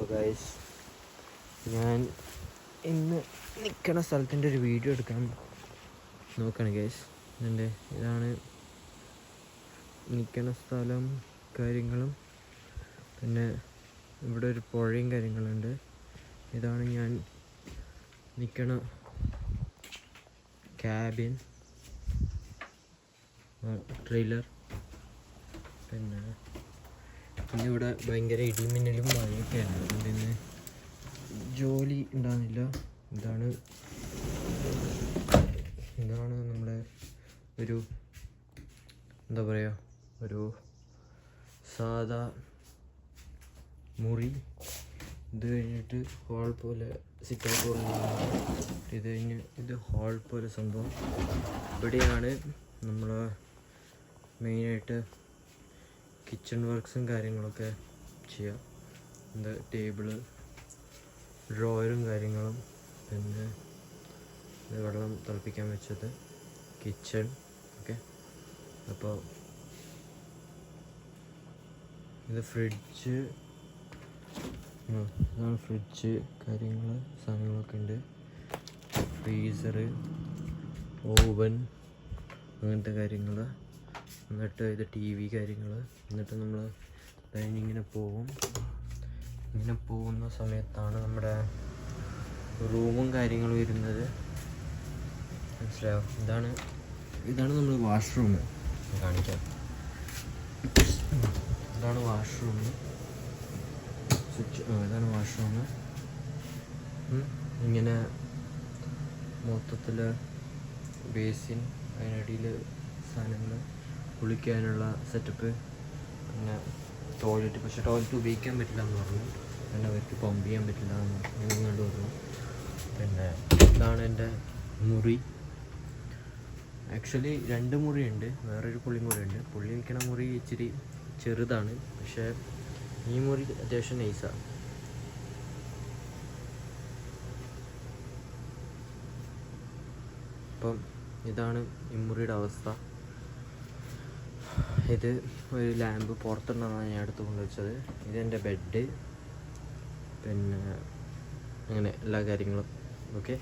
അപ്പോൾ ഗൈസ്, ഞാൻ ഇന്ന് നിൽക്കുന്ന സ്ഥലത്തിൻ്റെ ഒരു വീഡിയോ എടുക്കാൻ നോക്കുകയാണ് ഗൈസ്. ഇതാണ് നിൽക്കുന്ന സ്ഥലം, കാര്യങ്ങളും പിന്നെ ഇവിടെ ഒരു പുഴയും കാര്യങ്ങളുണ്ട്. ഇതാണ് ഞാൻ നിൽക്കണ ക്യാബിൻ, ട്രെയിലർ. പിന്നെ ഇന്നിവിടെ ഭയങ്കര ഇടിമിന്നലും മഴയൊക്കെയാണ്, അതുകൊണ്ട് ഇന്ന് ജോലി ഉണ്ടാകുന്നില്ല. ഇതാണ് നമ്മുടെ ഒരു എന്താ പറയുക, ഒരു സാധാ മുറി. ഇത് കഴിഞ്ഞിട്ട് ഹാൾ പോലെ സിറ്റൗട്ട് പോലെ, ഇത് കഴിഞ്ഞ് ഇത് ഹാൾ പോലെ സംഭവം. ഇവിടെയാണ് നമ്മൾ മെയിനായിട്ട് കിച്ചൺ വർക്ക്സും കാര്യങ്ങളൊക്കെ ചെയ്യുക. എന്താ ടേബിള്, ഡ്രോയറും കാര്യങ്ങളും, പിന്നെ വെള്ളം തിളപ്പിക്കാൻ വെച്ചത്, കിച്ചൺ ഓക്കെ. അപ്പോൾ ഇത് ഫ്രിഡ്ജ്, ഇതാണ് ഫ്രിഡ്ജ്, കാര്യങ്ങൾ സാധനങ്ങളൊക്കെ ഉണ്ട്. ഫ്രീസറ്, ഓവൻ, അങ്ങനത്തെ കാര്യങ്ങൾ. എന്നിട്ട് ഇത് ടി വി കാര്യങ്ങൾ. എന്നിട്ട് നമ്മൾ ഇങ്ങനെ പോകും. ഇങ്ങനെ പോകുന്ന സമയത്താണ് നമ്മുടെ റൂമും കാര്യങ്ങളും വരുന്നത്, മനസ്സിലായോ? ഇതാണ് നമ്മൾ വാഷ്റൂം കാണിക്കാം. ഇതാണ് വാഷ്റൂം, ഇതാണ് വാഷ്റൂം. ഇങ്ങനെ മൊത്തത്തിൽ ബേസിൻ, അതിനടിയിൽ സാധനങ്ങൾ, കുളിക്കാനുള്ള സെറ്റപ്പ്, പിന്നെ ടോയ്ലറ്റ്. പക്ഷേ ടോയ്ലറ്റ് ഉപയോഗിക്കാൻ പറ്റില്ല എന്ന് പറഞ്ഞു, പിന്നെ അവർക്ക് പമ്പ് ചെയ്യാൻ പറ്റില്ല എന്ന് അങ്ങനെ പറഞ്ഞു. പിന്നെ ഇതാണ് എൻ്റെ മുറി. ആക്ച്വലി 2 മുറിയുണ്ട്, വേറൊരു പുള്ളി മുറിയുണ്ട്. പുള്ളി നിൽക്കുന്ന മുറി ഇച്ചിരി ചെറുതാണ്, പക്ഷേ ഈ മുറി അത്യാവശ്യം നൈസാണ്. അപ്പം ഇതാണ് ഈ മുറിയുടെ അവസ്ഥ. ഇത് ഒരു ലാമ്പ് പുറത്തുണ്ടെന്നാണ് ഞാൻ എടുത്ത് കൊണ്ടുവച്ചത്. ഇതെൻ്റെ ബെഡ്, പിന്നെ അങ്ങനെ എല്ലാ കാര്യങ്ങളും ഓക്കെ.